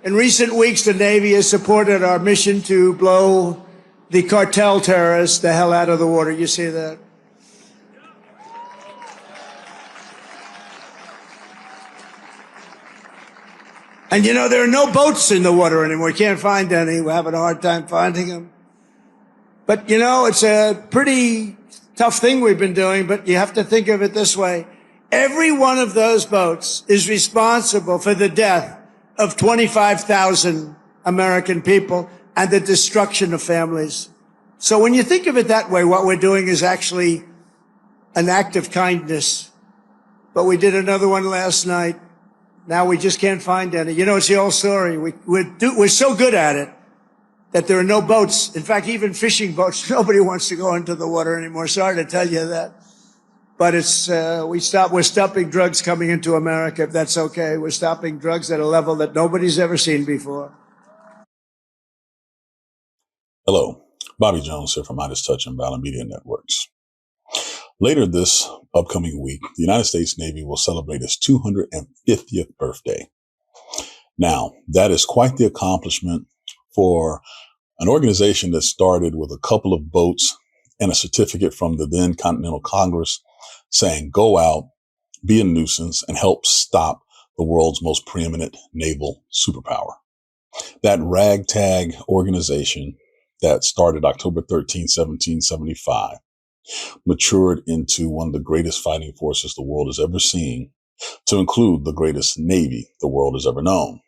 In recent weeks, the Navy has supported our mission to blow the cartel terrorists the hell out of the water. You see that? And you know, there are no boats in the water anymore. You can't find any. We're having a hard time finding them. But you know, it's a pretty tough thing we've been doing, but you have to think of it this way. Every one of those boats is responsible for the death of 25,000 American people and the destruction of families. So when you think of it that way, what we're doing is actually an act of kindness. But we did another one last night. Now we just can't find any. You know, it's the old story. We're so good at it that there are no boats. In fact, even fishing boats, nobody wants to go into the water anymore. Sorry to tell you that. But it's, we're stopping drugs coming into America, if that's okay. We're stopping drugs at a level that nobody's ever seen before. Hello, Bobby Jones here from MeidasTouch and Violent Media Networks. Later this upcoming week, the United States Navy will celebrate its 250th birthday. Now, that is quite the accomplishment for an organization that started with a couple of boats and a certificate from the then Continental Congress saying, go out, be a nuisance, and help stop the world's most preeminent naval superpower. That ragtag organization that started October 13, 1775, matured into one of the greatest fighting forces the world has ever seen, to include the greatest Navy the world has ever known.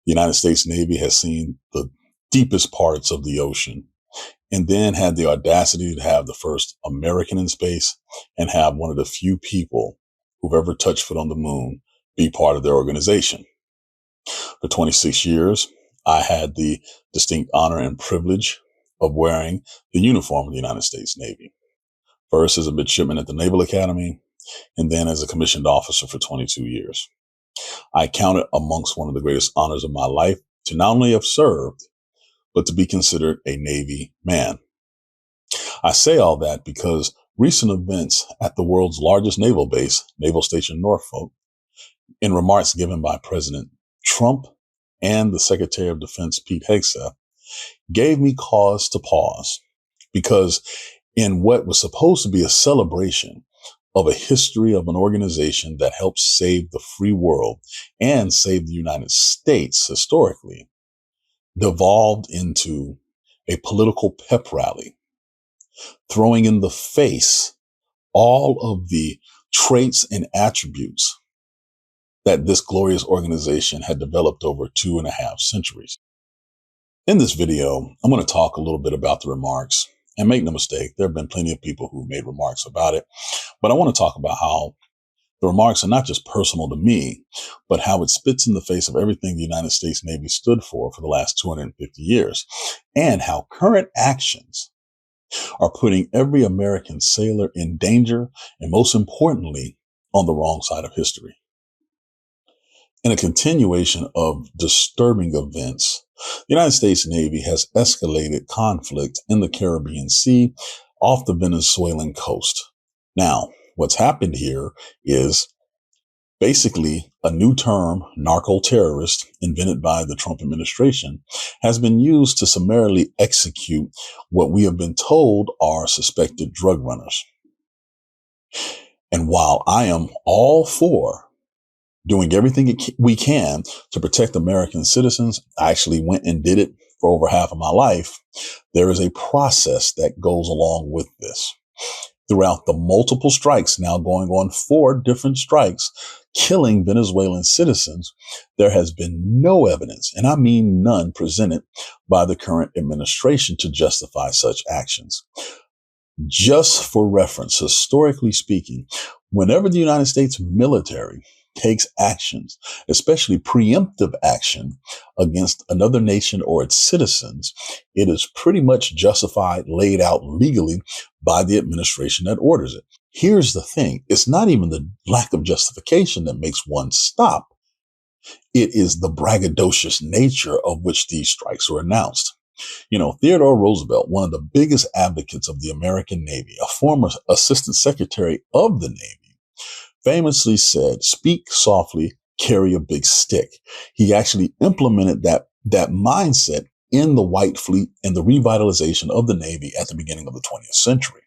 The United States Navy has seen the deepest parts of the ocean, and then had the audacity to have the first American in space and have one of the few people who've ever touched foot on the moon be part of their organization. For 26 years, I had the distinct honor and privilege of wearing the uniform of the United States Navy. First as a midshipman at the Naval Academy, and then as a commissioned officer for 22 years. I count it amongst one of the greatest honors of my life to not only have served, but to be considered a Navy man. I say all that because recent events at the world's largest naval base, Naval Station Norfolk, in remarks given by President Trump and the Secretary of Defense, Pete Hegseth, gave me cause to pause, because in what was supposed to be a celebration of a history of an organization that helped save the free world and save the United States historically, devolved into a political pep rally, throwing in the face all of the traits and attributes that this glorious organization had developed over 2.5 centuries. In this video, I'm going to talk a little bit about the remarks, and make no mistake, there have been plenty of people who made remarks about it, but I want to talk about how the remarks are not just personal to me, but how it spits in the face of everything the United States Navy stood for the last 250 years, and how current actions are putting every American sailor in danger, and most importantly, on the wrong side of history. In a continuation of disturbing events, the United States Navy has escalated conflict in the Caribbean Sea off the Venezuelan coast. Now, what's happened here is basically a new term, narco-terrorist, invented by the Trump administration, has been used to summarily execute what we have been told are suspected drug runners. And while I am all for doing everything we can to protect American citizens, I actually went and did it for over half of my life, there is a process that goes along with this. Throughout the multiple strikes, now going on 4 different strikes, killing Venezuelan citizens, there has been no evidence, and I mean none, presented by the current administration to justify such actions. Just for reference, historically speaking, whenever the United States military takes actions, especially preemptive action against another nation or its citizens, it is pretty much justified, laid out legally by the administration that orders it. Here's the thing. It's not even the lack of justification that makes one stop. It is the braggadocious nature of which these strikes were announced. You know, Theodore Roosevelt, one of the biggest advocates of the American Navy, a former assistant secretary of the Navy, famously said, "Speak softly, carry a big stick. He actually implemented that mindset in the White Fleet and the revitalization of the Navy at the beginning of the 20th century.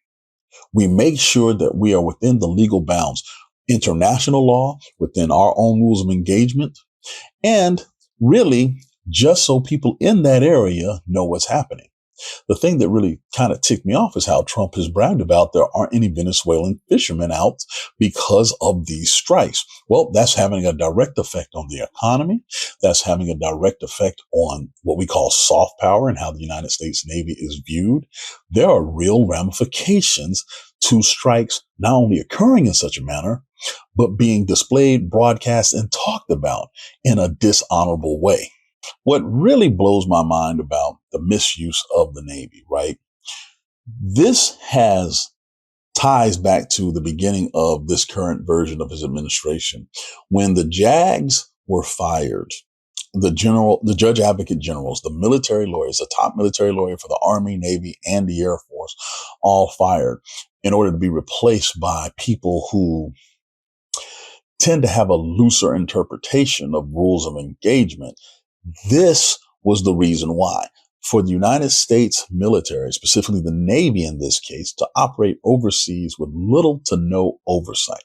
We make sure that we are within the legal bounds, international law, within our own rules of engagement, and really just so people in that area know what's happening. The thing that really kind of ticked me off is how Trump has bragged about there aren't any Venezuelan fishermen out because of these strikes. Well, that's having a direct effect on the economy. That's having a direct effect on what we call soft power and how the United States Navy is viewed. There are real ramifications to strikes not only occurring in such a manner, but being displayed, broadcast, and talked about in a dishonorable way. What really blows my mind about the misuse of the Navy, right? This has ties back to the beginning of this current version of his administration. When the JAGs were fired, the judge advocate generals, the military lawyers, the top military lawyer for the Army, Navy, and the Air Force, all fired in order to be replaced by people who tend to have a looser interpretation of rules of engagement. This was the reason why. For the United States military, specifically the Navy in this case, to operate overseas with little to no oversight.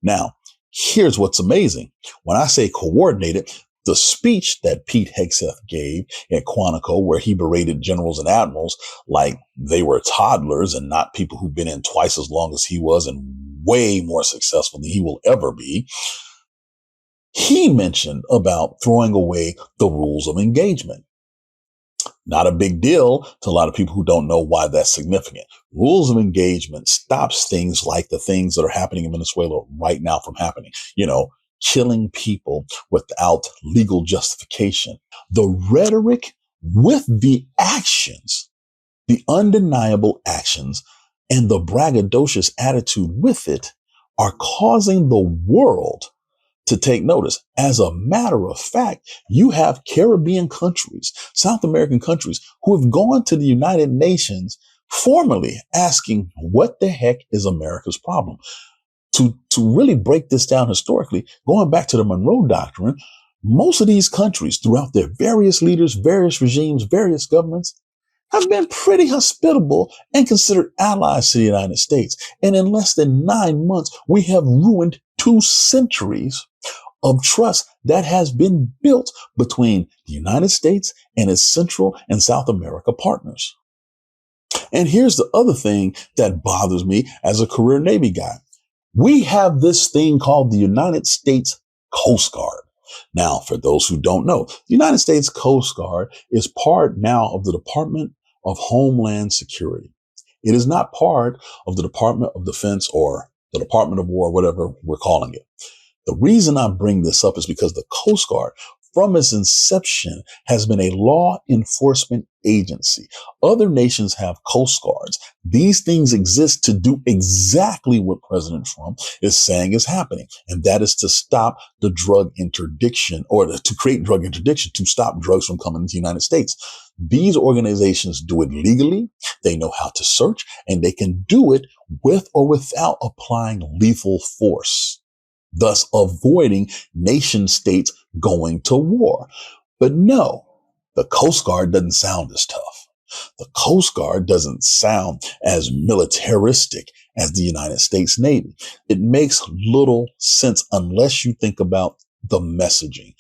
Now, here's what's amazing. When I say coordinated, the speech that Pete Hegseth gave at Quantico, where he berated generals and admirals like they were toddlers and not people who've been in twice as long as he was and way more successful than he will ever be, he mentioned about throwing away the rules of engagement. Not a big deal to a lot of people who don't know why that's significant. Rules of engagement stops things like the things that are happening in Venezuela right now from happening. Killing people without legal justification. The rhetoric with the actions, the undeniable actions, and the braggadocious attitude with it are causing the world to take notice. As a matter of fact, you have Caribbean countries, South American countries who have gone to the United Nations formally asking, what the heck is America's problem? To really break this down historically, going back to the Monroe Doctrine, most of these countries throughout their various leaders, various regimes, various governments have been pretty hospitable and considered allies to the United States. And in less than 9 months, we have ruined 2 centuries of trust that has been built between the United States and its Central and South America partners. And here's the other thing that bothers me as a career Navy guy. We have this thing called the United States Coast Guard. Now, for those who don't know, the United States Coast Guard is part now of the Department of Homeland Security. It is not part of the Department of Defense or the Department of War, whatever we're calling it. The reason I bring this up is because the Coast Guard, from its inception, has been a law enforcement agency. Other nations have Coast Guards. These things exist to do exactly what President Trump is saying is happening, and that is to stop the drug interdiction, or to create drug interdiction, to stop drugs from coming into the United States. These organizations do it legally. They know how to search, and they can do it with or without applying lethal force, thus avoiding nation states going to war. But no, the Coast Guard doesn't sound as tough. The Coast Guard doesn't sound as militaristic as the United States Navy. It makes little sense unless you think about the messaging.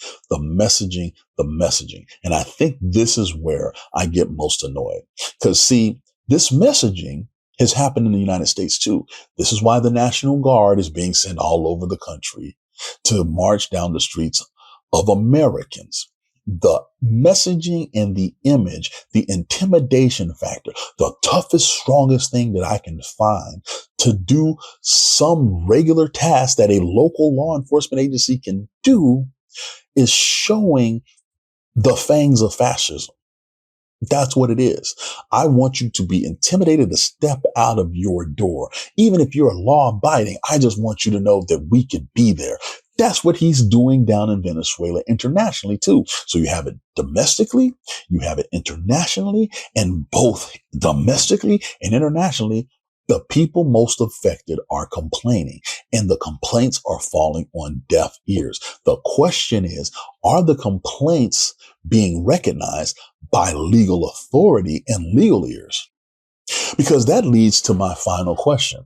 And I think this is where I get most annoyed. Because see, this messaging has happened in the United States too. This is why the National Guard is being sent all over the country to march down the streets of Americans. The messaging and the image, the intimidation factor, the toughest, strongest thing that I can find to do some regular task that a local law enforcement agency can do is showing the fangs of fascism. That's what it is. I want you to be intimidated to step out of your door. Even if you're law abiding, I just want you to know that we could be there. That's what he's doing down in Venezuela internationally too. So you have it domestically, you have it internationally, and both domestically and internationally, The people most affected are complaining, and the complaints are falling on deaf ears. The question is, are the complaints being recognized by legal authority and legal ears? Because that leads to my final question.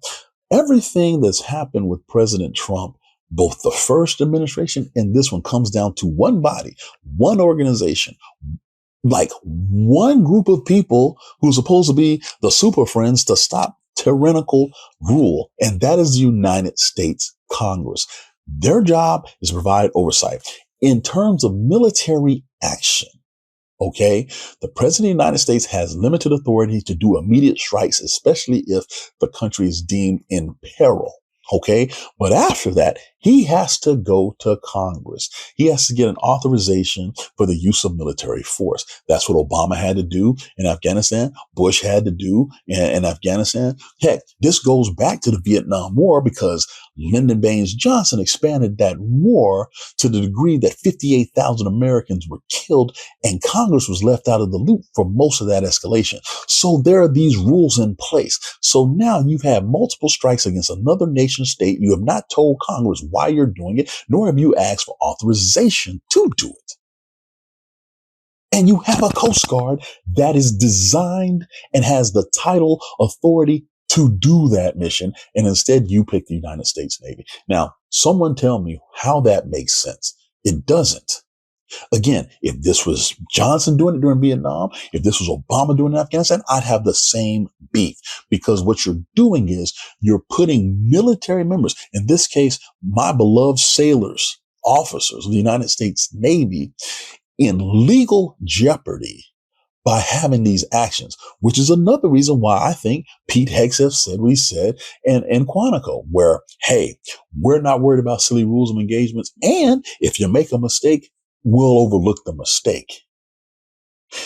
Everything that's happened with President Trump, both the first administration and this one, comes down to one body, one organization, like one group of people who's supposed to be the super friends to stop tyrannical rule. And that is the United States Congress. Their job is to provide oversight. In terms of military action, okay, the president of the United States has limited authority to do immediate strikes, especially if the country is deemed in peril. Okay. But after that, he has to go to Congress. He has to get an authorization for the use of military force. That's what Obama had to do in Afghanistan. Bush had to do in Afghanistan. Heck, this goes back to the Vietnam War because Lyndon Baines Johnson expanded that war to the degree that 58,000 Americans were killed and Congress was left out of the loop for most of that escalation. So there are these rules in place. So now you've had multiple strikes against another nation state. You have not told Congress why you're doing it, nor have you asked for authorization to do it. And you have a Coast Guard that is designed and has the title authority to do that mission. And instead you pick the United States Navy. Now, someone tell me how that makes sense. It doesn't. Again, if this was Johnson doing it during Vietnam, if this was Obama doing it in Afghanistan, I'd have the same beef because what you're doing is you're putting military members, in this case, my beloved sailors, officers of the United States Navy, in legal jeopardy by having these actions, which is another reason why I think Pete Hegseth said what he said in Quantico, where, hey, we're not worried about silly rules of engagements. And if you make a mistake, we'll overlook the mistake.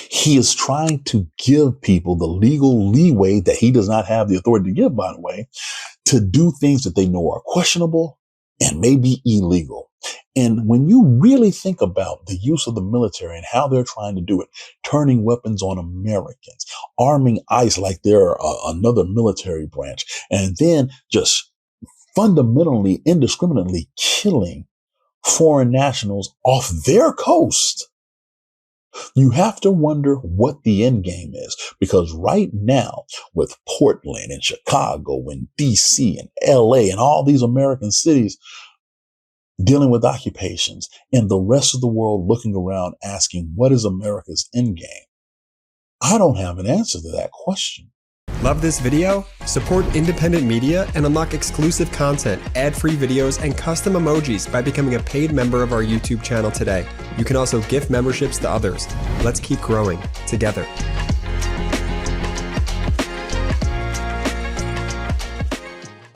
He is trying to give people the legal leeway that he does not have the authority to give, by the way, to do things that they know are questionable and maybe illegal. And when you really think about the use of the military and how they're trying to do it, turning weapons on Americans, arming ICE like they're another military branch, and then just fundamentally, indiscriminately killing foreign nationals off their coast, you have to wonder what the end game is. Because right now, with Portland and Chicago and DC and LA and all these American cities dealing with occupations and the rest of the world looking around asking, what is America's end game? I don't have an answer to that question. Love this video? Support independent media and unlock exclusive content, ad-free videos, and custom emojis by becoming a paid member of our YouTube channel today. You can also gift memberships to others. Let's keep growing together.